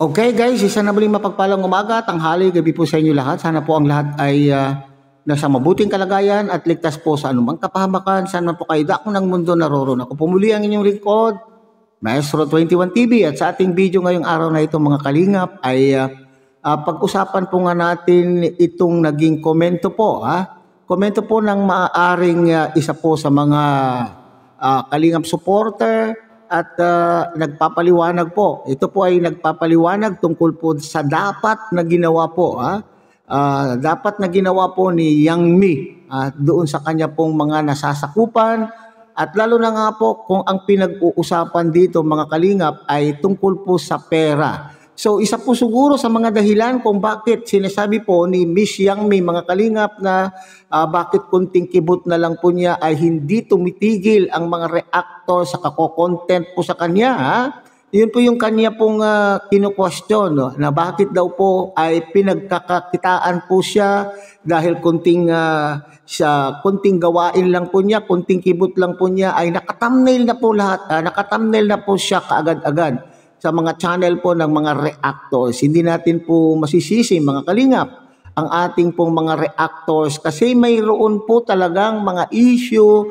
Okay guys, isa na muling mapagpalang umaga, tanghali, gabi po sa inyo lahat. Sana po ang lahat ay nasa mabuting kalagayan at ligtas po sa anumang kapahamakan. Sana po kayo dako ng mundo naroon. Ako pumuli ang inyong lingkod, Maestro 21 TV. At sa ating video ngayong araw na ito mga kalingap ay pag-usapan po nga natin itong naging komento po. Komento po ng maaaring isa po sa mga kalingap supporter at nagpapaliwanag po. Ito po ay nagpapaliwanag tungkol po sa dapat na ginawa po. Dapat na ginawa po ni Yang Mi doon sa kanya pong mga nasasakupan. At lalo na nga po kung ang pinag-uusapan dito mga kalingap ay tungkol po sa pera. So isa po siguro sa mga dahilan kung bakit sinasabi po ni Miss Yang Mi mga kalingap na bakit kunting kibot na lang po niya ay hindi tumitigil ang mga reactor sa kako-content po sa kanya. Yun po yung kanya pong kinu-question na bakit daw po ay pinagkakakitaan po siya dahil kunting gawain lang po niya, kunting kibot lang po niya ay nakathumbnail na po lahat, nakathumbnail na po siya kaagad-agad sa mga channel po ng mga reactors. Hindi natin po masisisi mga kalingap ang ating pong mga reactors kasi mayroon po talagang mga issue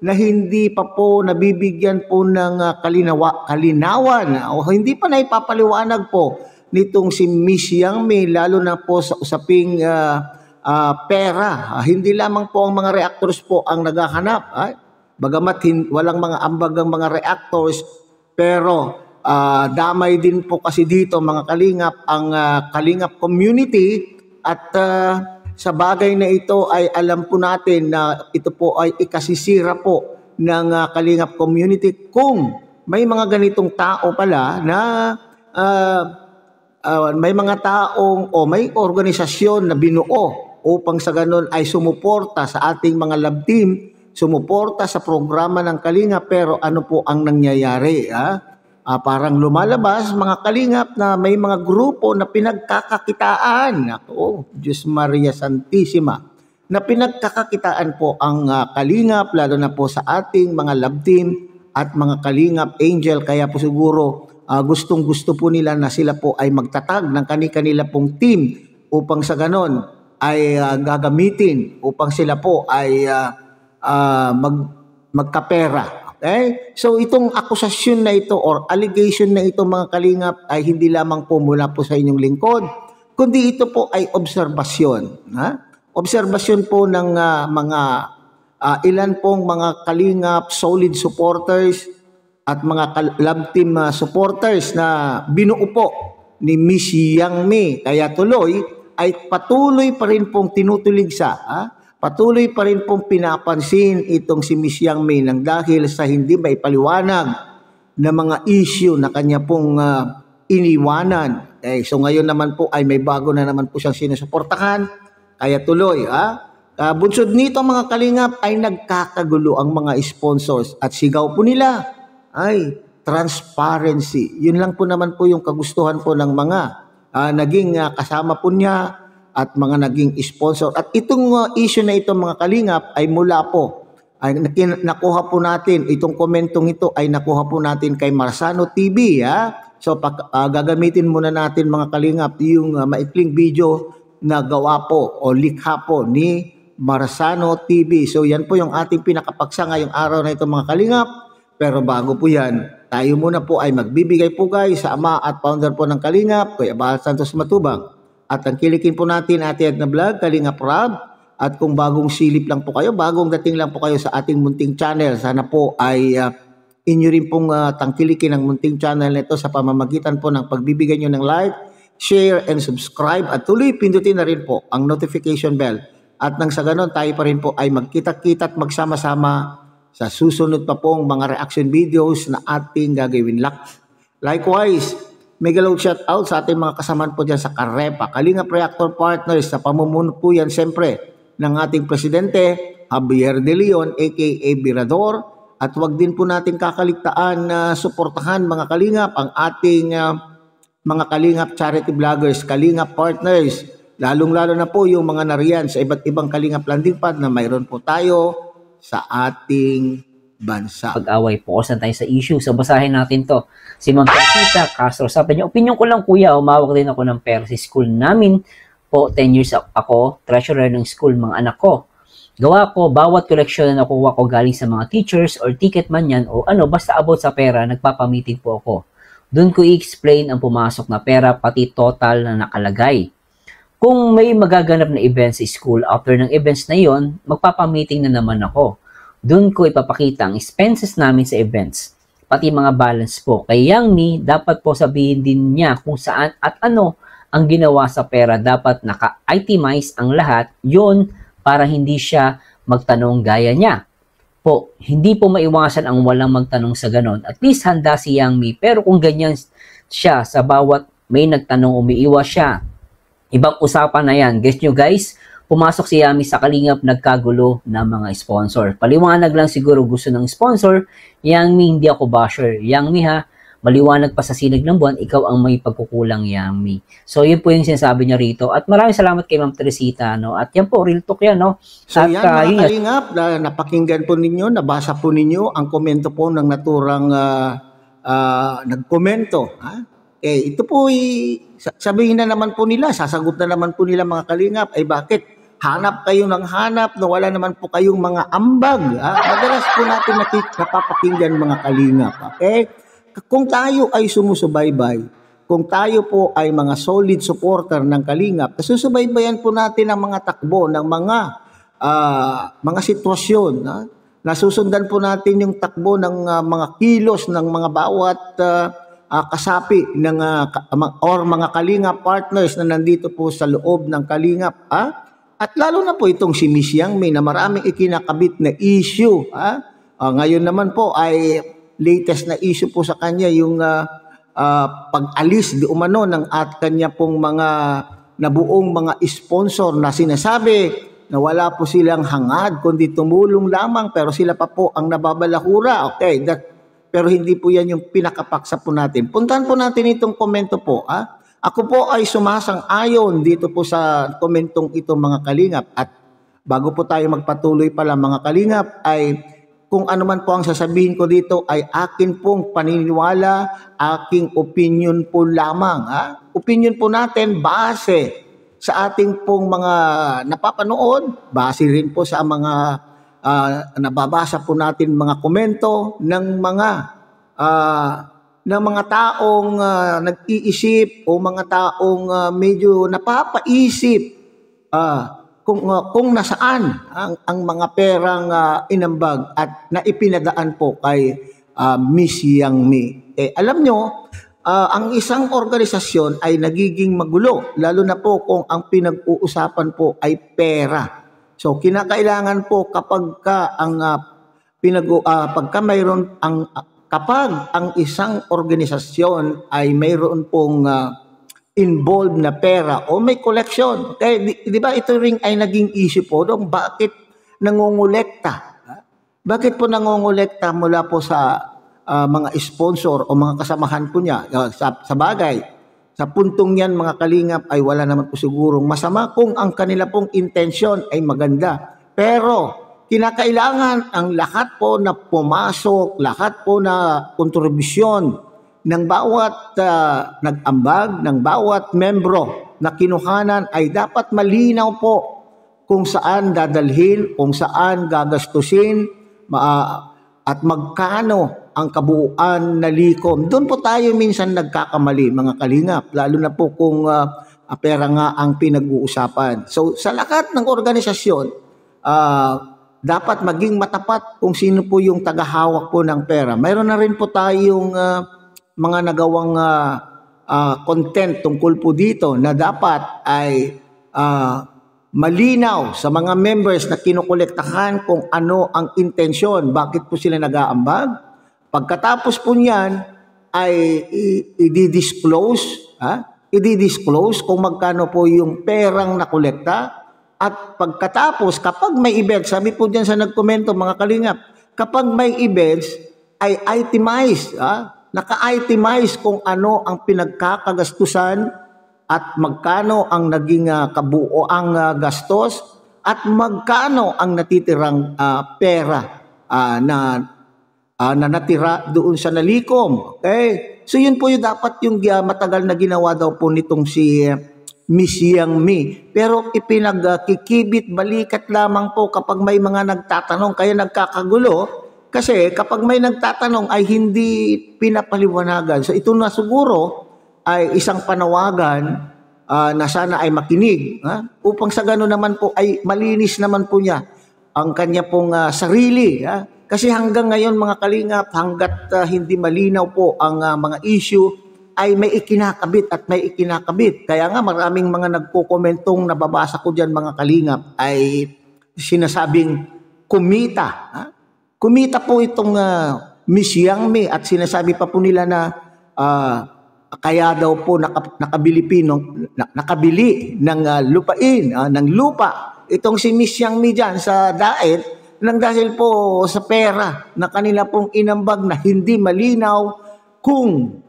na hindi pa po nabibigyan po ng kalinawan o hindi pa naipapaliwanag po nitong si Miss Yang Mi lalo na po sa usaping pera. Hindi lamang po ang mga reactors po ang naghahanap. Bagamat walang mga ambagang mga reactors pero damay din po kasi dito mga kalingap ang kalingap community at sa bagay na ito ay alam po natin na ito po ay ikasisira po ng kalingap community kung may mga ganitong tao pala na may mga taong o may organisasyon na binuo upang sa ganun ay sumuporta sa ating mga love team, sumuporta sa programa ng kalingap pero ano po ang nangyayari parang lumalabas mga kalingap na may mga grupo na pinagkakakitaan. Diyos Maria Santissima. Na pinagkakakitaan po ang kalingap lalo na po sa ating mga love team at mga kalingap angel. Kaya po siguro gustong gusto po nila na sila po ay magtatag ng kani-kanila pong team upang sa ganon ay gagamitin upang sila po ay magkapera. Okay? So itong akusasyon na ito or allegation na ito mga kalingap ay hindi lamang po mula po sa inyong lingkod, kundi ito po ay obserbasyon. Obserbasyon po ng mga ilan pong mga kalingap, solid supporters at mga love team supporters na binuo po ni Miss Yang Mi. Kaya tuloy ay patuloy pa rin pong tinutuligsa. Patuloy pa rin pong pinapansin itong si Miss Yang Mi nang dahil sa hindi maipaliwanag na mga issue na kanya pong iniwanan. So ngayon naman po ay may bago na naman po siyang sinusuportahan. Kaya tuloy. Bunsod nito mga kalingap ay nagkakagulo ang mga sponsors at sigaw po nila ay transparency. Yun lang po naman po yung kagustuhan po ng mga naging kasama po niya at mga naging sponsor. At itong issue na ito mga kalingap ay mula po, ay nakuha po natin, itong komentong ito ay nakuha po natin kay Marsano TV. So gagamitin muna natin mga kalingap yung maikling video na gawa po o likha po ni Marsano TV. So yan po yung ating pinakapaksa ngayong araw na ito mga kalingap. Pero bago po yan, tayo muna po ay magbibigay po guys sa ama at founder po ng Kalingap, Kuya Bahal Santos Matubang. At tangkilikin po natin ating na vlog, Kalingap Rob. At kung bagong silip lang po kayo, bagong dating lang po kayo sa ating munting channel, sana po ay inyo rin pong tangkilikin ang munting channel nito sa pamamagitan po ng pagbibigay nyo ng like, share, and subscribe. At tuloy pindutin na rin po ang notification bell. At nang sa ganon tayo pa rin po ay magkita-kita at magsama-sama sa susunod pa pong mga reaction videos na ating gagawin. Likewise, mega load shout out sa ating mga kasamaan po dyan sa Karepa, Kalingap Reactor Partners sa pamumuno po yan siyempre ng ating presidente Javier De Leon aka Birador. At wag din po natin kakaligtaan na suportahan mga kalingap ang ating mga kalingap charity vloggers, Kalingap Partners, lalong-lalo na po yung mga nariyan sa iba't ibang kalingap landing pad na mayroon po tayo sa ating bansa. Pag-away, focus na tayo sa issue. So, basahin natin to. Si Ma'am Teresita Castro, sabi niya, opinion ko lang kuya, umawak din ako ng pera sa school namin po. 10 years ako, treasurer ng school, mga anak ko. Gawa ko, bawat koleksyon na nakuha ko galing sa mga teachers or ticket man yan o ano, basta about sa pera, nagpapamiting po ako. Doon ko i-explain ang pumasok na pera, pati total na nakalagay. Kung may magaganap na events sa school, after ng events na yon, magpapamiting na naman ako. Doon ko ipapakita ang expenses namin sa events, pati mga balance po. Kay Yang Mi, dapat po sabihin din niya kung saan at ano ang ginawa sa pera. Dapat naka-itemize ang lahat, yon para hindi siya magtanong gaya niya. Po, hindi po maiwasan ang walang magtanong sa ganon. At least handa si Yang Mi, pero kung ganyan siya sa bawat may nagtanong, umiiwas siya. Ibang usapan na yan. Guess nyo guys, pumasok si Yami sa Kalingap, nagkagulo ng mga sponsor. Paliwanag lang siguro gusto ng sponsor. Yang Mi, hindi ako basher. Yang Mi ha, maliwanag pa sa sinag ng buwan, ikaw ang may pagkukulang, Yang Mi. So yun po yung sinasabi niya rito. At maraming salamat kay Ma'am Teresita. No? At yan po, real talk yan. No? So at, yan mga Kalingap, napakinggan po ninyo, nabasa po ninyo ang komento po ng naturang nagkomento. Ha? Ito po sabihin na naman po nila, sasagot na naman po nila mga Kalingap, bakit? Hanap kayo ng hanap na wala naman po kayong mga ambag. Madalas po natin napapakinggan mga Kalingap. Okay? Kung tayo ay sumusubaybay, kung tayo po ay mga solid supporter ng Kalingap, nasusubaybayan po natin ang mga takbo ng mga sitwasyon. Nasusundan po natin yung takbo ng mga kilos ng mga bawat kasapi ng or mga Kalingap partners na nandito po sa loob ng Kalingap. At lalo na po itong si Miss Yang Mi na maraming ikinakabit na issue. Ngayon naman po ay latest na issue po sa kanya yung pag-alis di umano ng at kanya pong mga nabuong mga sponsor na sinasabi na wala po silang hangad kundi tumulong lamang pero sila pa po ang nababalahura. Okay, pero hindi po yan yung pinakapaksa po natin. Puntahan po natin itong komento po. Ako po ay sumasang-ayon dito po sa komentong ito mga Kalingap. At bago po tayo magpatuloy pala mga Kalingap ay kung ano man po ang sasabihin ko dito ay akin pong paniniwala, aking opinion po lamang. Opinion po natin base sa ating pong mga napapanood, base rin po sa mga nababasa po natin mga komento ng mga taong nag-iisip o mga taong medyo napapaisip kung nasaan ang mga perang inambag at naipinadaan po kay Miss Yang Mi. Alam nyo, ang isang organisasyon ay nagiging magulo, lalo na po kung ang pinag-uusapan po ay pera. So kinakailangan po kapag ang isang organisasyon ay mayroon pong involved na pera o may collection. Okay, di ba ito ring ay naging issue po doon, bakit nangongolekta? Bakit po nangongolekta mula po sa mga sponsor o mga kasamahan po niya? Sa bagay, sa puntong yan mga Kalingap ay wala naman po sigurong masama kung ang kanila pong intention ay maganda. Pero kinakailangan ang lahat po na pumasok, lahat po na kontribusyon ng bawat nag-ambag, ng bawat membro na kinuhanan ay dapat malinaw po kung saan dadalhin, kung saan gagastusin, at magkano ang kabuuan na likom. Doon po tayo minsan nagkakamali mga Kalingap, lalo na po kung pera nga ang pinag-uusapan. So sa lahat ng organisasyon, dapat maging matapat kung sino po yung tagahawak po ng pera. Mayroon na rin po tayong mga nagawang content tungkol po dito na dapat ay malinaw sa mga members na kinukolektahan kung ano ang intensyon, bakit po sila nag-aambag. Pagkatapos po niyan ay i-disclose kung magkano po yung perang nakolekta. At pagkatapos, kapag may event, sabi po dyan sa nagkomento mga Kalingap, kapag may events, ay itemize, naka-itemize kung ano ang pinagkakagastusan at magkano ang naging kabuoang gastos at magkano ang natitirang pera na na natira doon sa nalikom. Okay? So yun po yung dapat yung matagal na ginawa daw po nitong si Miss Yang Mi. Pero ipinagkikibit balikat lamang po kapag may mga nagtatanong, kaya nagkakagulo. Kasi kapag may nagtatanong ay hindi pinapaliwanagan. So ito na siguro ay isang panawagan na sana ay makinig. Upang sa gano'n naman po ay malinis naman po niya ang kanya pong sarili. Kasi hanggang ngayon mga kalingap, hanggat hindi malinaw po ang mga issue, ay may ikinakabit at may ikinakabit. Kaya nga maraming mga nagko-komentong nababasa ko dyan mga kalingap ay sinasabing kumita. Kumita po itong Miss Yang Mi at sinasabi pa po nila na kaya daw po nakabili ng lupain, ng lupa. Itong si Miss Yang Mi dyan sa Daet nang dahil po sa pera na kanila pong inambag na hindi malinaw kung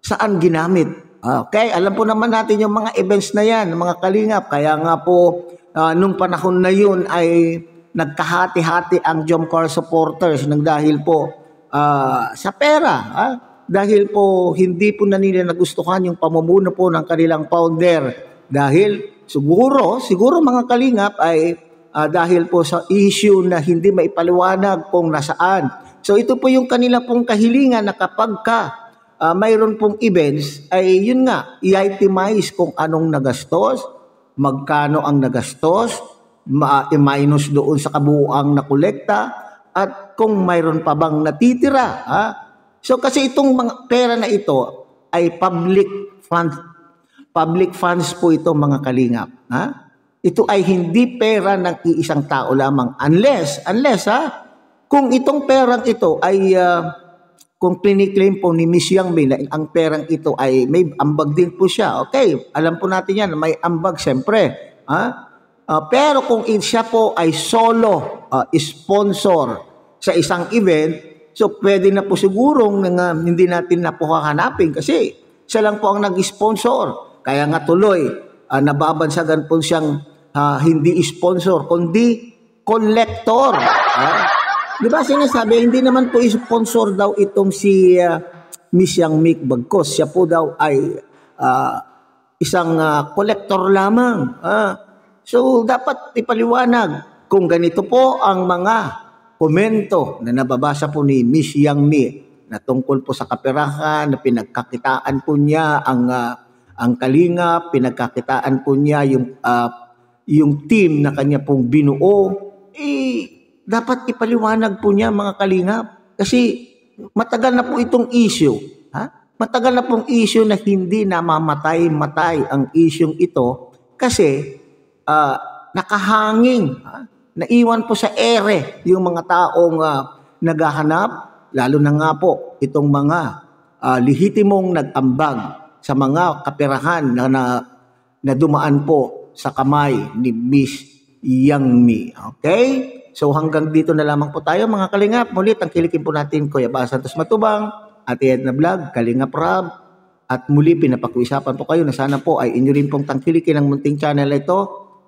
saan ginamit. Okay, alam po naman natin yung mga events na yan, mga kalingap. Kaya nga po, nung panahon na yun ay nagkahati-hati ang Jomcar supporters nang dahil po sa pera. Dahil po hindi po na nila nagustuhan yung pamumuno po ng kanilang founder. Dahil siguro mga kalingap ay dahil po sa issue na hindi maipaliwanag kung nasaan. So ito po yung kanila pong kahilingan na kapag mayroon pong events, ay yun nga, i-itemize kung anong nagastos, magkano ang nagastos, minus doon sa kabuuang na kolekta, at kung mayroon pa bang natitira. So kasi itong mga pera na ito ay public funds po ito mga kalingap. Ito ay hindi pera ng iisang tao lamang unless kung itong perang ito ay kung kliniklaim po ni Miss Yang Mi na ang perang ito ay may ambag din po siya. Okay, alam po natin yan, may ambag siyempre. Pero kung siya po ay solo sponsor sa isang event, so pwede na po sigurong hindi natin na po hahanapin kasi siya lang po ang nag-sponsor. Kaya nga tuloy, nababansagan po siyang hindi sponsor, kundi collector. Di ba sinasabi, hindi naman po sponsor daw itong si Miss Yang Mi bagkos. Siya po daw ay isang collector lamang. So dapat ipaliwanag kung ganito po ang mga komento na nababasa po ni Miss Yang Mi na tungkol po sa kaperahan na pinagkakitaan po niya ang Kalingap, pinagkakitaan po niya yung team na kanya pong binuo, dapat ipaliwanag po niya mga Kalingap. Kasi matagal na po itong issue. Matagal na pong issue na hindi namamatay-matay ang issue ito kasi nakahanging, naiwan po sa ere yung mga taong naghahanap, lalo na nga po itong mga lehitimong nag-ambag sa mga kaperahan na dumaan po sa kamay ni Miss Yang Mi. Okay? So hanggang dito na lamang po tayo mga Kalingap. Muli tangkilikin po natin Kuya Bas Santos Matubang, Ate Edna Vlog, Kalingap Rab, at muli pinapakiusapan po kayo na sana po ay inyo rin pong tangkilikin ang munting channel ito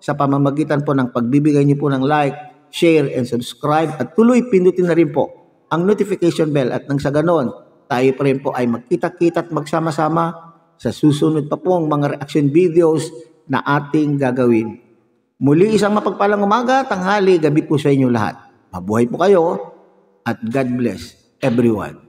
sa pamamagitan po ng pagbibigay niyo po ng like, share, and subscribe, at tuloy pindutin na rin po ang notification bell at nang sa ganon tayo pa rin po ay magkita-kita at magsama-sama sa susunod pa pong mga reaction videos na ating gagawin. Muli isang mapagpalang umaga, tanghali, gabi po sa inyo lahat. Mabuhay po kayo at God bless everyone.